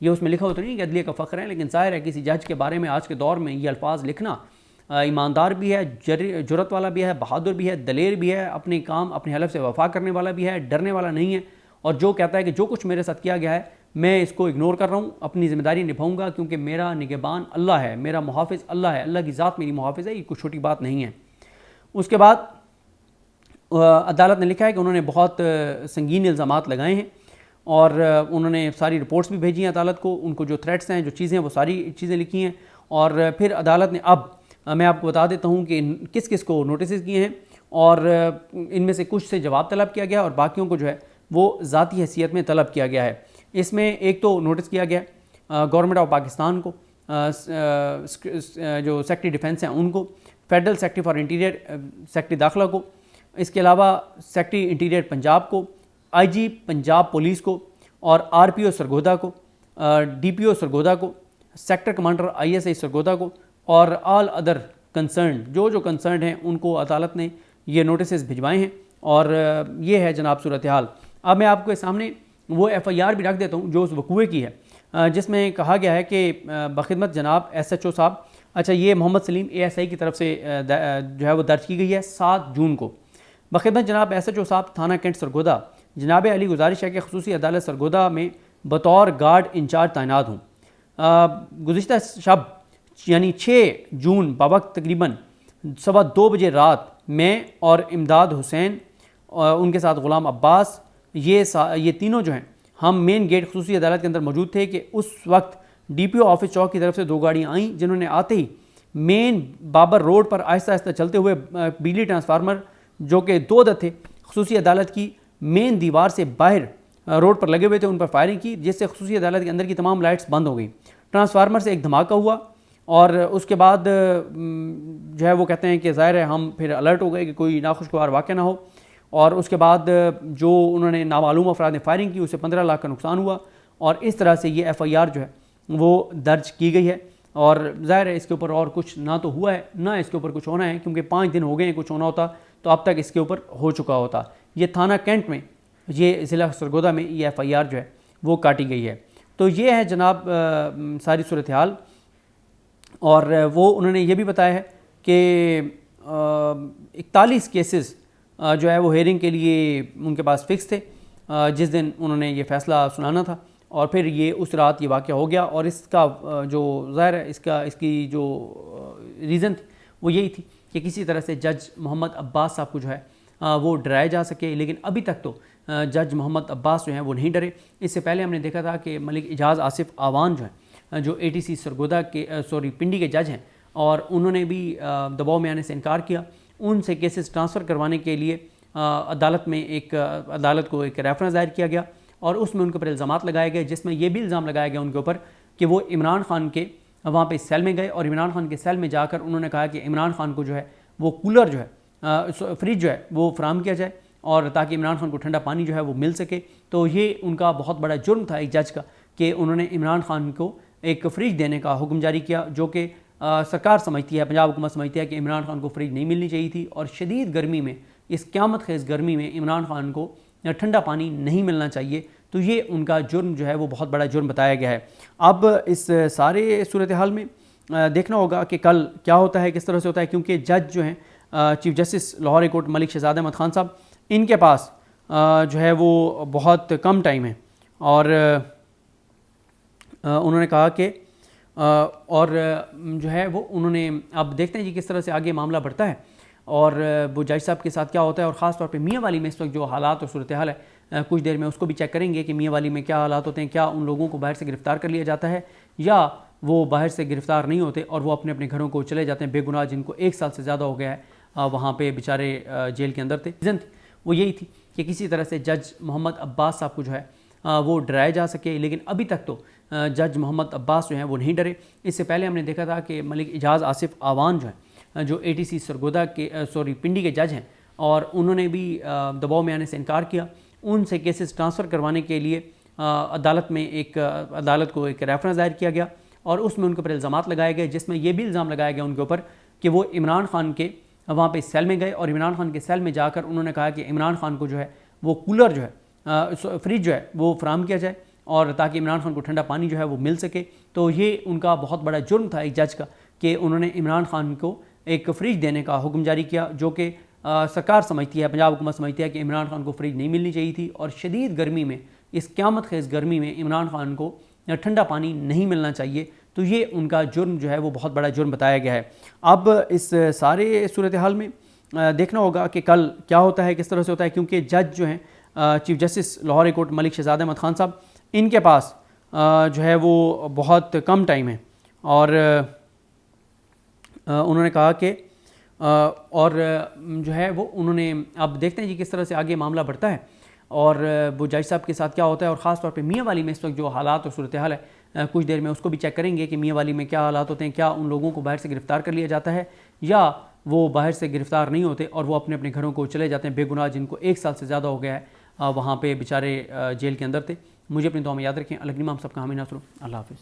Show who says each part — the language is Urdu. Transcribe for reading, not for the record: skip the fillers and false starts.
Speaker 1: یہ اس میں لکھا ہوتا نہیں کہ عدلیہ کا فخر ہے، لیکن ظاہر ہے کسی جج کے بارے میں آج کے دور میں یہ الفاظ لکھنا ایماندار بھی ہے، جرت والا بھی ہے، بہادر بھی ہے، دلیر بھی ہے، اپنے کام اپنے حلف سے وفا کرنے والا بھی ہے، ڈرنے والا نہیں ہے، اور جو کہتا ہے کہ جو کچھ میرے ساتھ کیا گیا ہے میں اس کو اگنور کر رہا ہوں، اپنی ذمہ داری نبھاؤں گا کیونکہ میرا نگہبان اللہ ہے، میرا محافظ اللہ ہے، اللہ کی ذات میری محافظ ہے، یہ کوئی چھوٹی بات نہیں ہے۔ اس کے بعد عدالت نے لکھا ہے کہ انہوں نے بہت سنگین الزامات لگائے ہیں اور انہوں نے ساری رپورٹس بھی بھیجی ہیں عدالت کو، ان کو جو تھریٹس ہیں جو چیزیں وہ ساری چیزیں لکھی ہیں، اور پھر عدالت نے اب میں آپ کو بتا دیتا ہوں کہ کس کس کو نوٹسز کیے ہیں، اور ان میں سے کچھ سے جواب طلب کیا گیا اور باقیوں کو جو ہے وہ ذاتی حیثیت میں طلب کیا گیا ہے۔ اس میں ایک تو نوٹس کیا گیا گورنمنٹ آف پاکستان کو، جو سیکٹری ڈیفنس ہیں ان کو، federal secretary for interior secretary داخلہ کو، اس کے علاوہ سیکٹری انٹیریئر پنجاب کو، آئی جی پنجاب پولیس کو، اور آر پی او سرگودا کو، ڈی پی او سرگودا کو، sector commander I S I Sargodha کو، اور آل ادر کنسرنڈ جو کنسرنڈ ہیں ان کو عدالت نے یہ نوٹسز بھجوائے ہیں، اور یہ ہے جناب صورتحال۔ اب میں آپ کے سامنے وہ ایف آئی آر بھی رکھ دیتا ہوں جو اس وقوعے کی ہے، جس میں کہا گیا ہے کہ بخدمت جناب ایس ایچ او صاحب، اچھا یہ محمد سلیم اے ایس آئی کی طرف سے جو ہے وہ درج کی گئی ہے 7 جون کو۔ بخدمت جناب ایس ایچ او صاحب تھانہ کینٹ سرگودا، جناب علی گزارش ہے کہ خصوصی عدالت سرگودا میں بطور گارڈ انچارج تعینات ہوں۔ گزشتہ شب یعنی 6 جون بوقت تقریباً 2:15 بجے رات میں اور امداد حسین ان کے ساتھ غلام عباس، یہ تینوں جو ہیں ہم مین گیٹ خصوصی عدالت کے اندر موجود تھے کہ اس وقت ڈی پی او آفس چوک کی طرف سے 2 گاڑیاں آئیں جنہوں نے آتے ہی مین بابر روڈ پر آہستہ آہستہ چلتے ہوئے بجلی ٹرانسفارمر جو کہ 2 عدد تھے خصوصی عدالت کی مین دیوار سے باہر روڈ پر لگے ہوئے تھے ان پر فائرنگ کی، جس سے خصوصی عدالت کے اندر کی تمام لائٹس بند ہو گئی۔ ٹرانسفارمر سے ایک دھماکہ ہوا اور اس کے بعد جو ہے وہ کہتے ہیں کہ ظاہر ہے ہم پھر الرٹ ہو گئے کہ کوئی ناخوشگوار واقعہ نہ ہو، اور اس کے بعد جو انہوں نے نامعلوم افراد نے فائرنگ کی اسے 15 لاکھ کا نقصان ہوا، اور اس طرح سے یہ ایف آئی آر جو ہے وہ درج کی گئی ہے۔ اور ظاہر ہے اس کے اوپر اور کچھ نہ تو ہوا ہے نہ اس کے اوپر کچھ ہونا ہے، کیونکہ 5 دن ہو گئے ہیں، کچھ ہونا ہوتا تو اب تک اس کے اوپر ہو چکا ہوتا۔ یہ تھانہ کینٹ میں، یہ ضلع سرگودا میں یہ ایف آئی آر جو ہے وہ کاٹی گئی ہے۔ تو یہ ہے جناب ساری صورتحال، اور وہ انہوں نے یہ بھی بتایا ہے کہ 41 کیسز جو ہے وہ ہیئرنگ کے لیے ان کے پاس فکس تھے جس دن انہوں نے یہ فیصلہ سنانا تھا، اور پھر یہ اس رات یہ واقعہ ہو گیا، اور اس کا جو ظاہر ہے اس کی جو ریزن تھی وہ یہی تھی کہ کسی طرح سے جج محمد عباس صاحب کو جو ہے وہ ڈرایا جا سکے، لیکن ابھی تک تو جج محمد عباس جو ہیں وہ نہیں ڈرے۔ اس سے پہلے ہم نے دیکھا تھا کہ ملک اعجاز آصف آوان جو ہیں جو اے ٹی سی سرگودا کے پنڈی کے جج ہیں، اور انہوں نے بھی دباؤ میں آنے سے انکار کیا۔ ان سے کیسز ٹرانسفر کروانے کے لیے عدالت کو ایک ریفرنس دائر کیا گیا، اور اس میں ان کے اوپر الزامات لگائے گئے، جس میں یہ بھی الزام لگایا گیا ان کے اوپر کہ وہ عمران خان کے وہاں پہ سیل میں گئے، اور عمران خان کے سیل میں جا کر انہوں نے کہا کہ عمران خان کو جو ہے وہ کولر جو ہے فریج جو ہے وہ فراہم کیا جائے، اور تاکہ عمران خان کو ٹھنڈا پانی جو ہے وہ مل سکے۔ تو یہ ان کا بہت بڑا جرم تھا ایک جج کا کہ انہوں نے عمران خان کو ایک فریج دینے کا حکم جاری کیا، جو کہ سرکار سمجھتی ہے، پنجاب حکومت سمجھتی ہے کہ عمران خان کو فریج نہیں ملنی چاہیے تھی، اور شدید گرمی میں، اس قیامت خیز گرمی میں عمران خان کو ٹھنڈا پانی نہیں ملنا چاہیے۔ تو یہ ان کا جرم جو ہے وہ بہت بڑا جرم بتایا گیا ہے۔ اب اس سارے صورتحال میں دیکھنا ہوگا کہ کل کیا ہوتا ہے، کس طرح سے ہوتا ہے، کیونکہ جج جو ہیں chief justice Lahore high court Malik Shahzad Ahmad Khan sahib, ان کے پاس جو ہے وہ بہت کم ٹائم ہے، اور انہوں نے کہا کہ اور جو ہے وہ انہوں نے اب دیکھتے ہیں جی کس طرح سے آگے معاملہ بڑھتا ہے، اور وہ جج صاحب کے ساتھ کیا ہوتا ہے، اور خاص طور پہ میاں والی میں اس وقت جو حالات اور صورتحال ہے کچھ دیر میں اس کو بھی چیک کریں گے کہ میاں والی میں کیا حالات ہوتے ہیں، کیا ان لوگوں کو باہر سے گرفتار کر لیا جاتا ہے یا وہ باہر سے گرفتار نہیں ہوتے اور وہ اپنے اپنے گھروں کو چلے جاتے ہیں بے گناہ، جن کو 1 سال سے زیادہ ہو گیا ہے وہاں پہ بیچارے جیل کے اندر تھے۔ ریزن وہ یہی تھی کہ کسی طرح سے جج محمد عباس صاحب کو جو ہے وہ ڈرایا جا سکے، لیکن ابھی تک تو جج محمد عباس جو ہیں وہ نہیں ڈرے۔ اس سے پہلے ہم نے دیکھا تھا کہ ملک اعجاز آصف آوان جو ہیں جو اے ٹی سی سرگودا کے پنڈی کے جج ہیں، اور انہوں نے بھی دباؤ میں آنے سے انکار کیا۔ ان سے کیسز ٹرانسفر کروانے کے لیے عدالت کو ایک ریفرنس دائر کیا گیا، اور اس میں ان کے اوپر الزامات لگائے گئے، جس میں یہ بھی الزام لگایا گیا ان کے اوپر کہ وہ عمران خان کے وہاں پہ سیل میں گئے، اور عمران خان کے سیل میں جا کر انہوں نے کہا کہ عمران خان کو جو ہے وہ کولر جو ہے فریج جو ہے وہ فراہم کیا جائے، اور تاکہ عمران خان کو ٹھنڈا پانی جو ہے وہ مل سکے. تو یہ ان کا بہت بڑا جرم تھا ایک جج کا کہ انہوں نے عمران خان کو ایک فریج دینے کا حکم جاری کیا، جو کہ سرکار سمجھتی ہے، پنجاب حکومت سمجھتی ہے کہ عمران خان کو فریج نہیں ملنی چاہیے تھی، اور شدید گرمی میں، اس قیامت خیز گرمی میں عمران خان کو ٹھنڈا پانی نہیں ملنا چاہیے. تو یہ ان کا جرم جو ہے وہ بہت بڑا جرم بتایا گیا ہے. اب اس سارے صورتحال میں دیکھنا ہوگا کہ کل کیا ہوتا ہے، کس طرح سے ہوتا ہے، کیونکہ جج جو ہیں chief justice Lahore high court Malik Shahzad Ahmad Khan sahib, ان کے پاس جو ہے وہ بہت کم ٹائم ہے، اور انہوں نے کہا کہ اور جو ہے وہ انہوں نے، اب دیکھتے ہیں جی کس طرح سے آگے معاملہ بڑھتا ہے اور وہ جج صاحب کے ساتھ کیا ہوتا ہے. اور خاص طور پہ میاں والی میں اس وقت جو حالات اور صورتحال ہے، کچھ دیر میں اس کو بھی چیک کریں گے کہ میاں والی میں کیا حالات ہوتے ہیں، کیا ان لوگوں کو باہر سے گرفتار کر لیا جاتا ہے یا وہ باہر سے گرفتار نہیں ہوتے اور وہ اپنے اپنے گھروں کو چلے جاتے ہیں بے گناہ، جن کو 1 سال سے زیادہ ہو گیا ہے وہاں پہ بیچارے جیل کے اندر تھے. مجھے اپنی دعا میں یاد رکھیں. الگ امام صاحب کا حامی ناصر. اللہ حافظ.